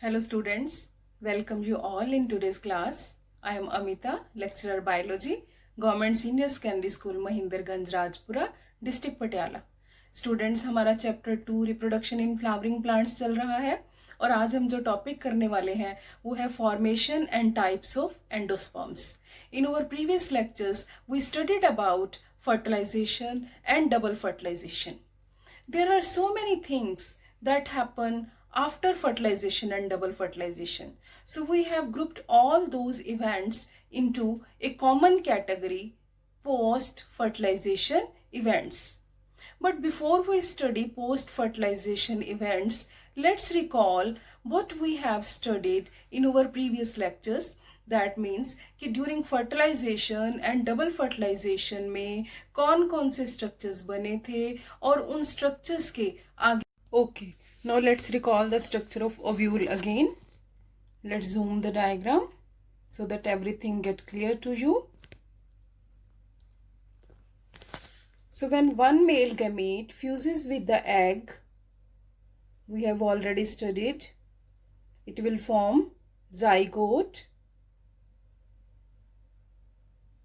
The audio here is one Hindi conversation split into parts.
Hello students, welcome you all in today's class. I am Amita, lecturer biology, Government Senior Secondary School Mahindarganj Rajpura, district Patiala. Students हमारा chapter 2 reproduction in flowering plants चल रहा है और आज हम जो टॉपिक करने वाले हैं वो है formation and types of endosperms. In our previous lectures we studied about fertilization and double fertilization. There are so many things that happen after fertilization and double fertilization. So we have grouped all those events into a common category, post-fertilization events. But before we study post-fertilization events, let's recall what we have studied in our previous lectures. That means कि during fertilization and double fertilization में कौन कौन से structures बने थे और उन structures के आगे. Okay, now let's recall the structure of ovule again. Let's zoom the diagram so that everything get clear to you. So when one male gamete fuses with the egg, we have already studied, it will form zygote.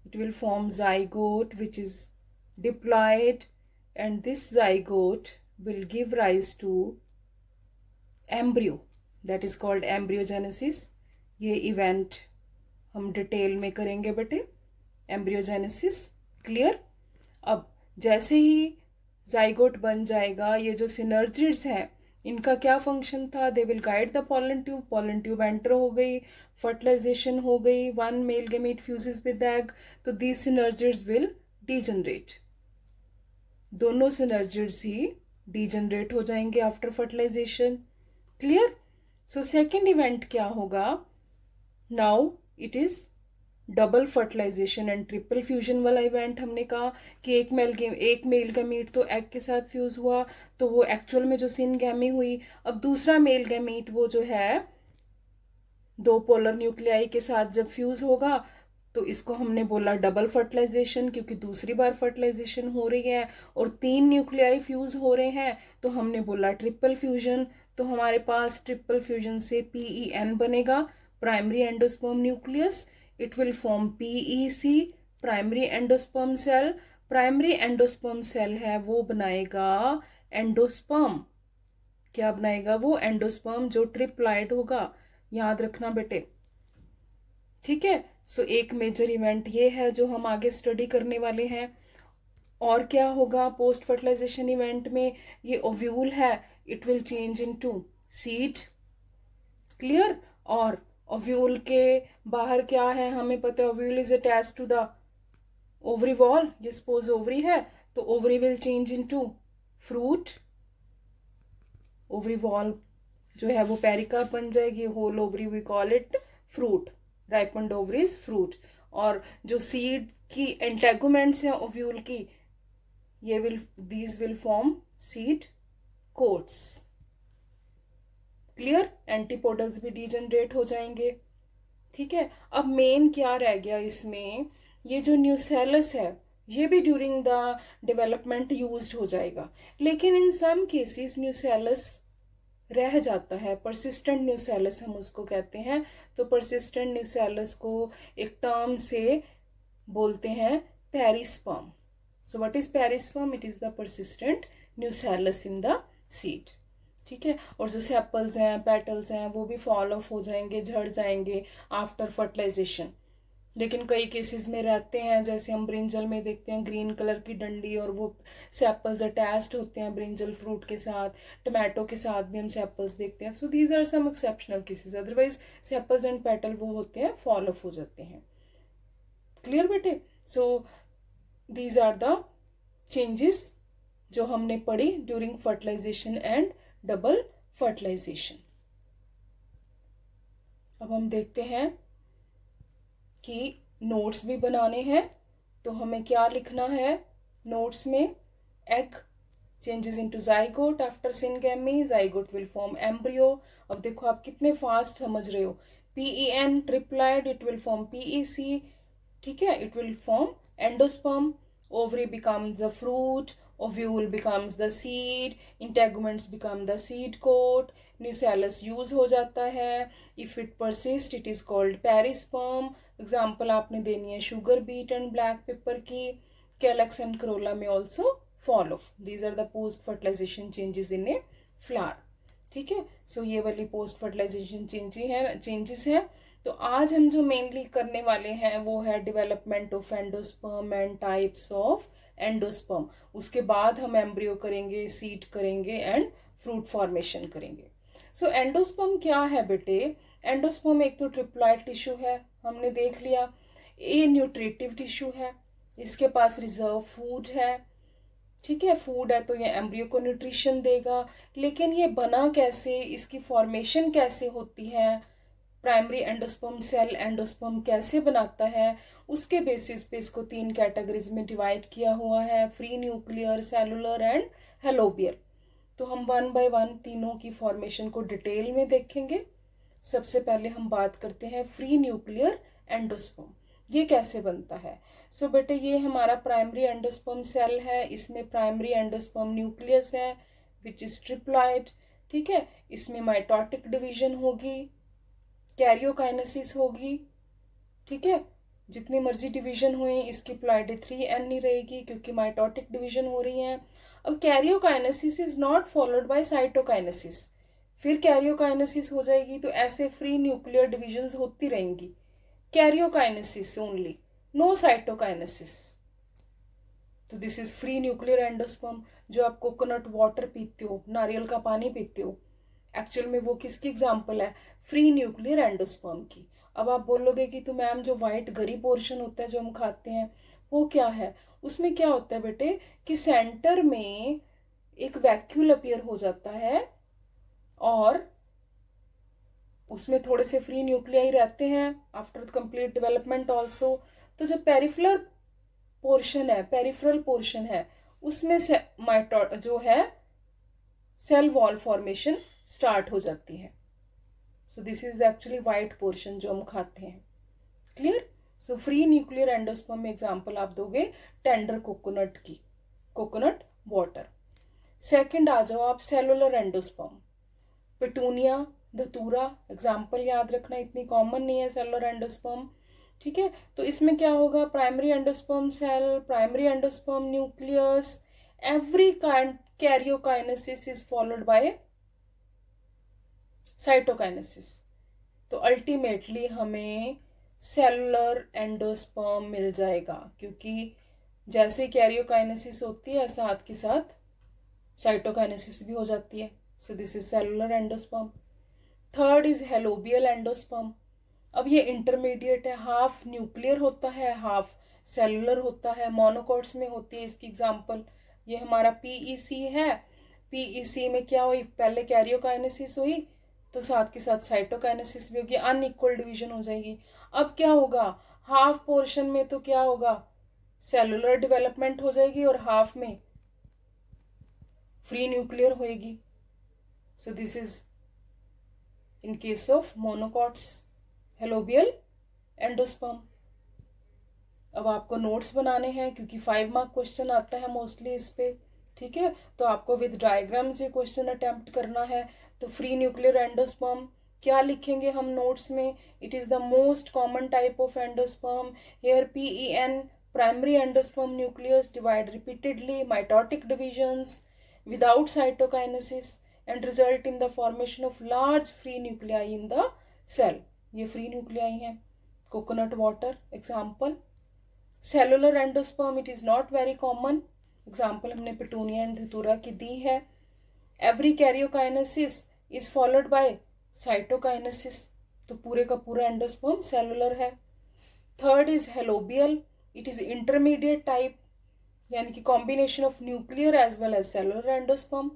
It will form zygote which is diploid, and this zygote will give rise to embryo, that is called embryogenesis. ये event हम डिटेल में करेंगे बेटे, embryogenesis. क्लियर. अब जैसे ही zygote बन जाएगा, ये जो synergids हैं इनका क्या फंक्शन था? They will guide the pollen tube enter हो गई, फर्टिलाइजेशन हो गई, one male gamete fuses with egg, तो दीज सिनर्जिड्स विल डीजनरेट. दोनों सिनर्जिड्स ही डीजनरेट हो जाएंगे after fertilization. Clear. So second event क्या होगा? Now it is double fertilization and triple fusion वाला इवेंट. हमने कहा कि एक मेल गैमीट तो एग के साथ फ्यूज हुआ तो वो एक्चुअल में जो सिनगैमी हुई. अब दूसरा मेल गैमीट वो जो है दो पोलर न्यूक्लियाई के साथ जब फ्यूज होगा तो इसको हमने बोला डबल फर्टिलाइजेशन, क्योंकि दूसरी बार फर्टिलाइजेशन हो रही है और 3 न्यूक्लियाई फ्यूज हो रहे हैं तो हमने बोला ट्रिपल फ्यूजन. तो हमारे पास ट्रिपल फ्यूजन से PEN बनेगा, primary endosperm nucleus. It will form PEC, primary endosperm cell. Primary endosperm cell है वो बनाएगा एंडोस्पर्म. क्या बनाएगा वो? एंडोस्पर्म जो ट्रिप्लॉइड होगा. याद रखना बेटे, ठीक है. सो एक मेजर इवेंट ये है जो हम आगे स्टडी करने वाले हैं. और क्या होगा पोस्ट फर्टिलाइजेशन इवेंट में? ये ओव्यूल है, it will change into seed. Clear. और ओव्यूल के बाहर क्या है हमें पता है, ovule is attach to the ovary wall. ये सपोज ओवरी है तो ovary will change into fruit. Ovary wall जो है वो पेरिकार्प बन जाएगी. Whole ovary we call it fruit. Ripened ovaries fruit. और जो सीड की एंटेगुमेंट्स हैं ओव्यूल की, ये these will form seed coats. Clear. Antipodals भी डीजनरेट हो जाएंगे. ठीक है. अब मेन क्या रह गया इसमें? ये जो न्यूसेलस है ये भी ड्यूरिंग द डेवलपमेंट यूज्ड हो जाएगा, लेकिन इन सम केसेस न्यूसेलस रह जाता है. परसिस्टेंट न्यूसेलस हम उसको कहते हैं. तो परसिस्टेंट न्यूसेलस को एक टर्म से बोलते हैं perisperm. So what is perisperm? It is the persistent nucellus in the seed. ठीक है. और जो सेपल्स हैं, पेटल्स हैं, वो भी फॉल ऑफ हो जाएंगे, झड़ जाएंगे आफ्टर फर्टिलाइजेशन. लेकिन कई केसेस में रहते हैं, जैसे हम ब्रिंजल में देखते हैं ग्रीन कलर की डंडी और वो सेपल्स अटैच्ड होते हैं ब्रिंजल फ्रूट के साथ. टमाटो के साथ भी हम सेपल्स देखते हैं. So these are some exceptional cases. Otherwise sepals and petal वो होते हैं फॉल ऑफ हो जाते हैं. क्लियर बेटे. So these are the changes जो हमने पढ़ी during fertilization and double fertilization. अब हम देखते हैं कि नोट्स भी बनाने हैं. तो हमें क्या लिखना है नोट्स में? Egg changes into zygote after syngamy. Zygote will form embryo. अब देखो आप कितने फास्ट समझ रहे हो. PEN triploid, it will form PEC. ठीक है. It will form endosperm. Ovary becomes the fruit. Ovule becomes the seed, integuments become the seed coat, nucellus use हो जाता है, if it persist it is called perisperm. Example आपने देनी है sugar beet and black pepper की। कैलक्स एंड करोला में also fall off, these are the post fertilization changes in a flower. ठीक है, सो ये वाली पोस्ट फर्टिलाइजेशन चेंजेस हैं। तो आज हम जो मेनली करने वाले हैं वो है development of endosperm and types of endosperm. उसके बाद हम एम्ब्रियो करेंगे, सीड करेंगे एंड फ्रूट फॉर्मेशन करेंगे। सो एंडोस्पर्म क्या है बेटे? एंडोस्पर्म एक तो ट्रिप्लॉइड टिश्यू है, हमने देख लिया। ये न्यूट्रिटिव टिश्यू है, इसके पास रिजर्व फूड है। ठीक है, फूड है तो ये एम्ब्रियो को न्यूट्रिशन देगा। लेकिन ये बना कैसे, इसकी फॉर्मेशन कैसे होती है, प्राइमरी एंडोस्पर्म सेल एंडोस्पर्म कैसे बनाता है, उसके बेसिस पे इसको 3 कैटेगरीज में डिवाइड किया हुआ है, free nuclear, cellular and helobial. तो हम 1 बाय 1 तीनों की फॉर्मेशन को डिटेल में देखेंगे। सबसे पहले हम बात करते हैं फ्री न्यूक्लियर एंडोस्पर्म, ये कैसे बनता है। सो बेटे ये हमारा प्राइमरी एंडोस्पर्म सेल है, इसमें प्राइमरी एंडोस्पर्म न्यूक्लियस है विच इज ट्रिप्लॉइड। ठीक है, इसमें माइटोटिक डिवीजन होगी, कैरियोकाइनेसिस होगी। ठीक है, जितनी मर्जी डिवीजन हुई इसकी प्लॉइडे 3n नहीं रहेगी क्योंकि माइटोटिक डिवीजन हो रही है। अब karyokinesis is not followed by cytokinesis, फिर कैरियोकाइनेसिस हो जाएगी। तो ऐसे फ्री न्यूक्लियर डिविजन्स होती रहेंगी, कैरियोकाइनेसिस ओनली, नो साइटोकाइनेसिस। तो this is free nuclear endosperm. जो आप कोकोनट वाटर पीते हो, नारियल का पानी पीते हो, एक्चुअल में वो किसकी एग्जाम्पल है? फ्री न्यूक्लियर एंडोस्पर्म की। अब आप बोलोगे कि तो मैम जो वाइट गरी पोर्शन होता है जो हम खाते हैं वो क्या है? उसमें क्या होता है बेटे कि सेंटर में एक वैक्यूल अपीयर हो जाता है और उसमें थोड़े से फ्री न्यूक्लियाई रहते हैं आफ्टर कंप्लीट डेवलपमेंट ऑल्सो। तो जो पेरिफेरल पोर्शन है उसमें से जो है सेल वॉल फॉर्मेशन स्टार्ट हो जाती है। So this is the actually white portion जो हम खाते हैं। Clear? So free nuclear endosperm में एग्जांपल आप दोगे टेंडर कोकोनट की, कोकोनट वाटर। सेकंड आ जाओ आप सेलुलर एंडोस्पर्म, पेटूनिया, धतूरा, एग्जाम्पल याद रखना, इतनी कॉमन नहीं है सेलुलर एंडोस्पर्म। ठीक है, तो इसमें क्या होगा? Primary endosperm cell, primary endosperm nucleus, every karyokinesis is followed by cytokinesis. तो अल्टीमेटली हमें सेलुलर एंडोस्पर्म मिल जाएगा क्योंकि जैसे कैरियोकाइनेसिस होती है साथ के साथ साइटोकाइनेसिस भी हो जाती है। So this is cellular endosperm. Third is helobial endosperm. अब ये इंटरमीडिएट है, हाफ न्यूक्लियर होता है हाफ सेलुलर होता है, मोनोकॉट्स में होती है। इसकी एग्जांपल ये हमारा पीईसी है। पीईसी में क्या हुई? पहले कैरियोकाइनेसिस हुई तो साथ के साथ साइटोकाइनेसिस भी होगी, अनइक्वल डिवीजन हो जाएगी। अब क्या होगा? हाफ पोर्शन में तो क्या होगा? सेलुलर डेवलपमेंट हो जाएगी और हाफ में फ्री न्यूक्लियर होएगी। So this is in case of monocots, helobial endosperm. अब आपको नोट्स बनाने हैं क्योंकि 5 मार्क क्वेश्चन आता है मोस्टली इस पे। ठीक है, तो आपको विद डायग्राम्स ये क्वेश्चन अटेम्प्ट करना है। तो फ्री न्यूक्लियर एंडोस्पर्म क्या लिखेंगे हम नोट्स में? It is the most common type of endosperm. Here PEN, primary endosperm nucleus divide repeatedly, mitotic divisions without cytokinesis and result in the formation of large free nuclei in the cell. ये free nuclei हैं। coconut water example. cellular endosperm it is not very common, example हमने पेटूनिया एंड धतूरा की दी है। every karyokinesis is followed by cytokinesis, तो पूरे का पूरा एंडोस्पर्म सेलुलर है। Third is helobial, it is intermediate type यानी कि combination of nuclear as well as cellular endosperm.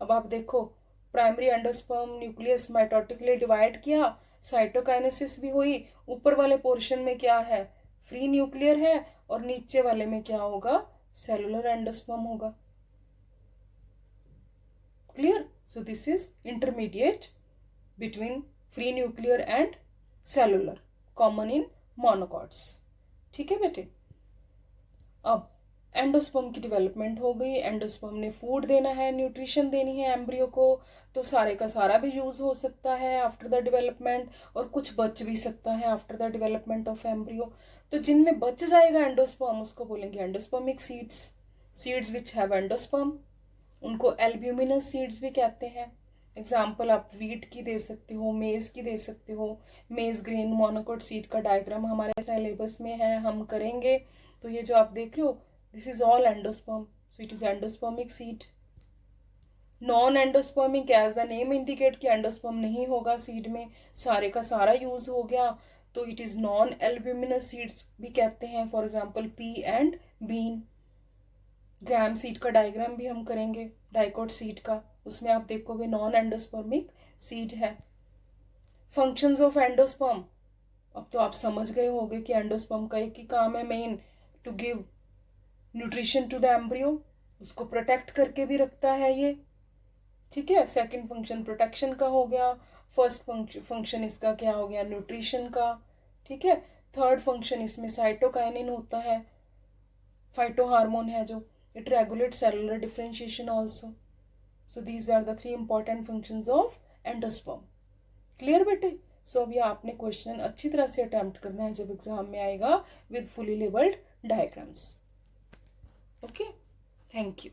अब आप देखो primary endosperm nucleus mitotically divide किया, साइटोकाइनेसिस भी हुई, ऊपर वाले पोर्शन में क्या है? फ्री न्यूक्लियर है और नीचे वाले में क्या होगा? सेलुलर एंडोस्पर्म होगा। Clear? So this is intermediate between free nuclear and cellular, common in monocots. ठीक है बेटे। अब एंडोस्पर्म की डेवलपमेंट हो गई, एंडोस्पर्म ने फूड देना है, न्यूट्रिशन देनी है एम्ब्रियो को, तो सारे का सारा भी यूज हो सकता है आफ्टर द डेवलपमेंट, और कुछ बच भी सकता है after the development of embryo. तो जिनमें बच जाएगा एंडोस्पर्म उसको बोलेंगे endospermic seeds. Seeds which have endosperm उनको एल्ब्यूमिनस सीड्स भी कहते हैं। एग्जाम्पल आप वीट की दे सकते हो, मेज की दे सकते हो। मेज ग्रेन मोनोकोट सीड का डायग्राम हमारे सिलेबस में है, हम करेंगे। तो ये जो आप देख रहे हो this is all endosperm, so it is endospermic seed. Non endospermic as the name indicate कि एंडोस्पर्म नहीं होगा सीड में, सारे का सारा यूज हो गया, तो it is non albuminous seeds भी कहते हैं। For example pea and bean. Gram seed का डायग्राम भी हम करेंगे, डाइकोट सीड का, उसमें आप देखोगे नॉन एंडोस्पर्मिक सीड है। फंक्शंस ऑफ एंडोस्पर्म, अब तो आप समझ गए होंगे कि एंडोस्पर्म का एक ही काम है main, to give nutrition to the embryo, उसको प्रोटेक्ट करके भी रखता है ये, ठीक है। सेकंड फंक्शन प्रोटेक्शन का हो गया, फर्स्ट फंक्शन इसका क्या हो गया, न्यूट्रिशन का, ठीक है। थर्ड फंक्शन इसमें साइटोकाइनिन होता है, फाइटो हार्मोन है जो, it regulate cellular differentiation also. So these are the 3 important functions of endosperm. Clear बेटे? सो अभी आपने क्वेश्चन अच्छी तरह से अटेम्प्ट करना है जब एग्जाम में आएगा with fully labelled diagrams. Okay, thank you.